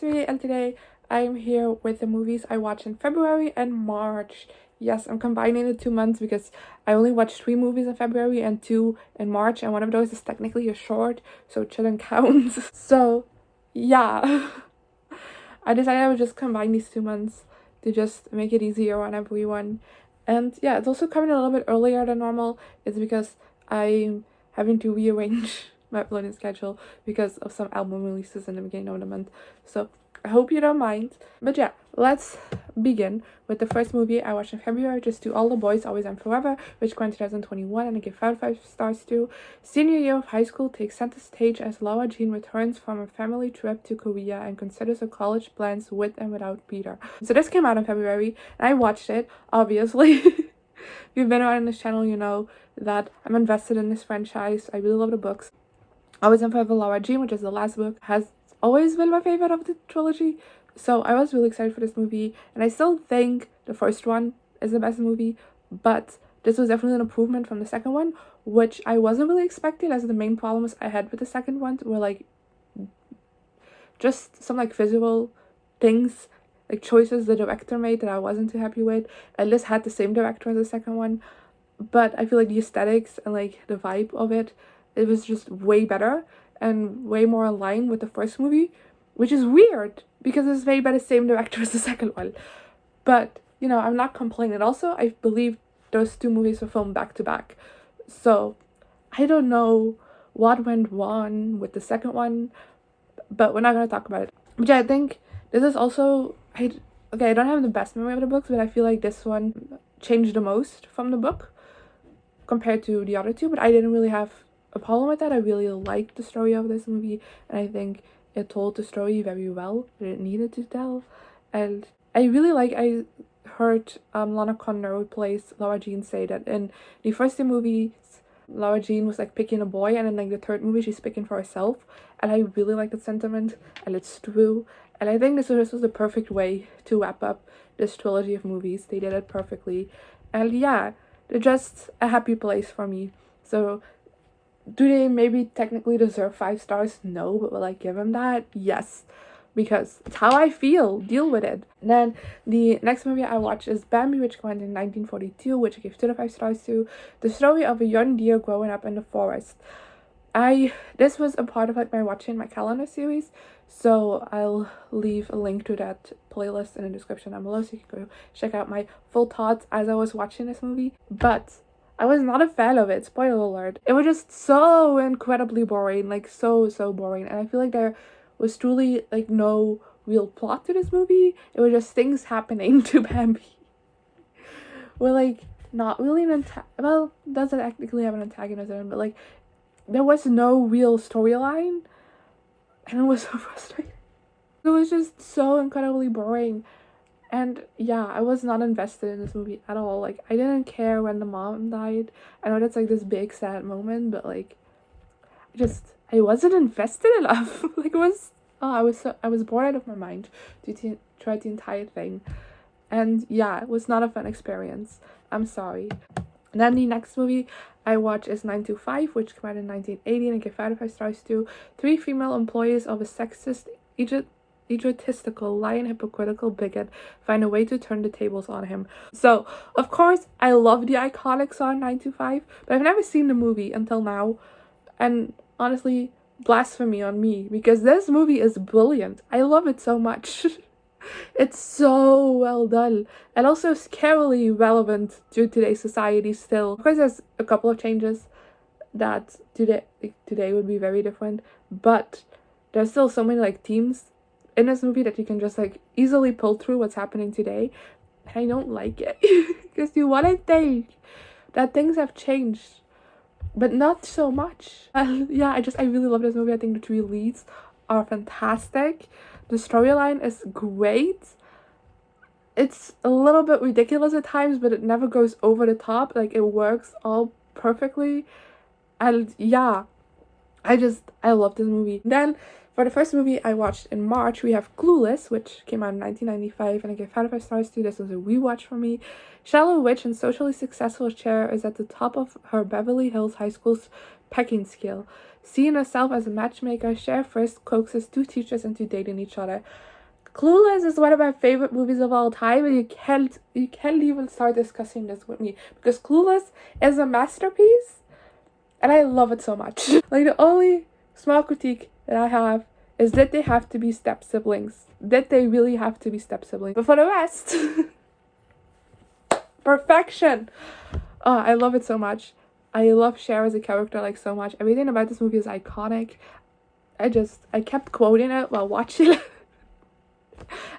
History, and today I'm here with the movies I watched in February and March. Yes, I'm combining the 2 months because I only watched 3 movies in February and 2 in March, and one of those is technically a short, so it shouldn't count. So, yeah. I decided I would just combine these 2 months to just make it easier on everyone. And yeah, it's also coming a little bit earlier than normal. It's because I'm having to rearrange my uploading schedule because of some album releases in the beginning of the month. So I hope you don't mind. But yeah, let's begin with the first movie I watched in February, just To All the Boys Always and Forever, which came in 2021 and I give 5 stars to. Senior year of high school takes center stage as Laura Jean returns from a family trip to Korea and considers her college plans with and without Peter. So this came out in February and I watched it, obviously. If you've been around this channel, you know that I'm invested in this franchise. I really love the books. Always and Forever Laura Jean, which is the last book, has always been my favorite of the trilogy. So I was really excited for this movie, and I still think the first one is the best movie, but this was definitely an improvement from the second one, which I wasn't really expecting, as the main problems I had with the second one were like just some like visual things, like choices the director made that I wasn't too happy with. At least had the same director as the second one, but I feel like the aesthetics and like the vibe of it was just way better and way more in line with the first movie, which is weird because it's made by the same director as the second one. But, you know, I'm not complaining. Also, I believe those 2 movies were filmed back to back. So, I don't know what went wrong with the second one, but we're not going to talk about it. But yeah, I think this is also, I don't have the best memory of the books, but I feel like this one changed the most from the book compared to the other 2, but I didn't really have a problem with that. I really liked the story of this movie, and I think it told the story very well that it needed to tell. And I heard Lana Connor, who plays Laura Jean, say that in the first 2 movies Laura Jean was like picking a boy, and in like the third movie she's picking for herself, and I really like that sentiment, and it's true. And I think this was the perfect way to wrap up this trilogy of movies. They did it perfectly, and yeah, they're just a happy place for me. So do they maybe technically deserve 5 stars? No, but will I give them that? Yes, because it's how I feel. Deal with it. And then the next movie I watched is Bambi, which came out in 1942, which I gave 2 to 5 stars to. The story of a young deer growing up in the forest. This was a part of like my watching my calendar series, so I'll leave a link to that playlist in the description down below so you can go check out my full thoughts as I was watching this movie. But I was not a fan of it, spoiler alert. It was just so incredibly boring, like so boring, and I feel like there was truly like no real plot to this movie. It was just things happening to Bambi. We're like not really doesn't technically have an antagonism, but like there was no real storyline, and it was so frustrating. It was just so incredibly boring. And yeah, I was not invested in this movie at all. Like, I didn't care when the mom died. I know that's like this big sad moment, but like, I wasn't invested enough. Like, I was bored out of my mind to try the entire thing. And yeah, it was not a fun experience. I'm sorry. And then the next movie I watched is 925, which came out in 1980, and I give 5 stars to. 3 female employees of a sexist egotistical, lying, hypocritical bigot find a way to turn the tables on him. So, of course, I love the iconic song 925, but I've never seen the movie until now. And honestly, blasphemy on me, because this movie is brilliant. I love it so much. It's so well done, and also scarily relevant to today's society still. Of course, there's a couple of changes that today would be very different, but there's still so many like themes in this movie that you can just like easily pull through what's happening today. And I don't like it because you want to think that things have changed, but not so much. Yeah, I really love this movie. I think the 3 leads are fantastic. The storyline is great. It's a little bit ridiculous at times, but it never goes over the top. Like, it works all perfectly. And yeah, I love this movie. Then for the first movie I watched in March, we have Clueless, which came out in 1995, and I gave 5 stars to. This was a rewatch for me. Shallow witch and socially successful Cher is at the top of her Beverly Hills High School's pecking skill. Seeing herself as a matchmaker, Cher first coaxes two teachers into dating each other. Clueless is one of my favorite movies of all time, and you can't even start discussing this with me, because Clueless is a masterpiece and I love it so much. Like, the only small critique that I have is that they have to be step siblings. That they really have to be step siblings. But for the rest, perfection. Oh, I love it so much. I love Cher as a character like so much. Everything about this movie is iconic. I kept quoting it while watching it.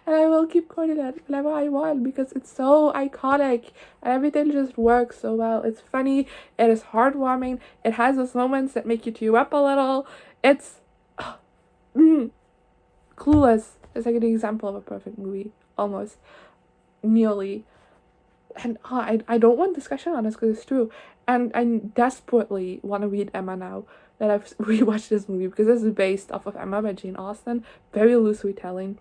And I will keep quoting it whenever I want, because it's so iconic and everything just works so well. It's funny, it is heartwarming, it has those moments that make you tear up a little. It's Clueless is like an example of a perfect movie, almost, nearly. And I don't want discussion on this because it's true. And I desperately want to read Emma now that I've rewatched this movie, because this is based off of Emma by Jane Austen. Very loose retelling.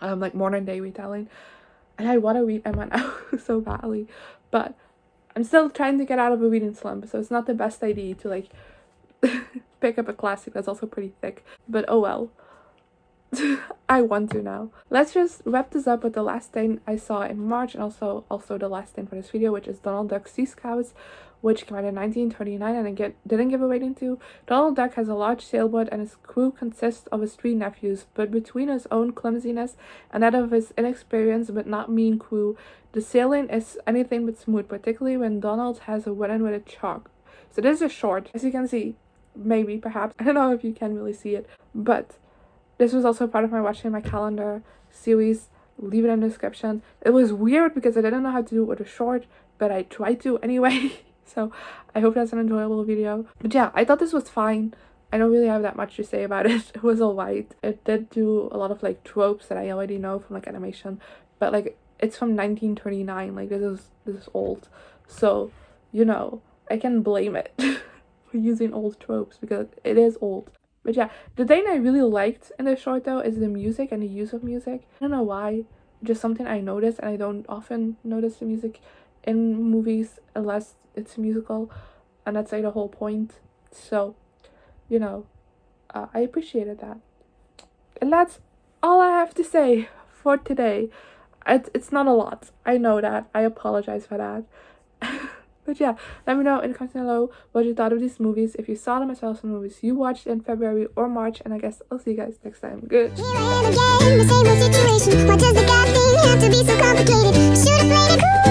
Like modern day retelling, and I want to read Emma now so badly, but I'm still trying to get out of a reading slump, so it's not the best idea to like pick up a classic that's also pretty thick, but oh well. I want to now. Let's just wrap this up with the last thing I saw in March, and also the last thing for this video, which is Donald Duck's Sea Scouts, which came out in 1939 and I didn't give a rating to. Donald Duck has a large sailboat and his crew consists of his three nephews, but between his own clumsiness and that of his inexperienced but not mean crew, the sailing is anything but smooth, particularly when Donald has a run-in with a shark. So this is a short, as you can see, maybe, perhaps, I don't know if you can really see it, but this was also part of my Watching My Calendar series. Leave it in the description. It was weird because I didn't know how to do it with a short, but I tried to anyway. So I hope that's an enjoyable video. But yeah, I thought this was fine. I don't really have that much to say about it. It was alright. It did do a lot of like tropes that I already know from like animation, but like it's from 1939. Like this is old, so you know I can blame it for using old tropes because it is old. But yeah, the thing I really liked in the short though is the music and the use of music. I don't know why, just something I noticed, and I don't often notice the music in movies unless it's a musical, and that's like the whole point. So, you know, I appreciated that. And that's all I have to say for today. It's not a lot, I know that, I apologize for that. But yeah, let me know in the comments below what you thought of these movies, if you saw them as well as some movies you watched in February or March, and I guess I'll see you guys next time. Good. Here I am again, the same old situation. Why does the God thing have to be so complicated? Should've played it cool.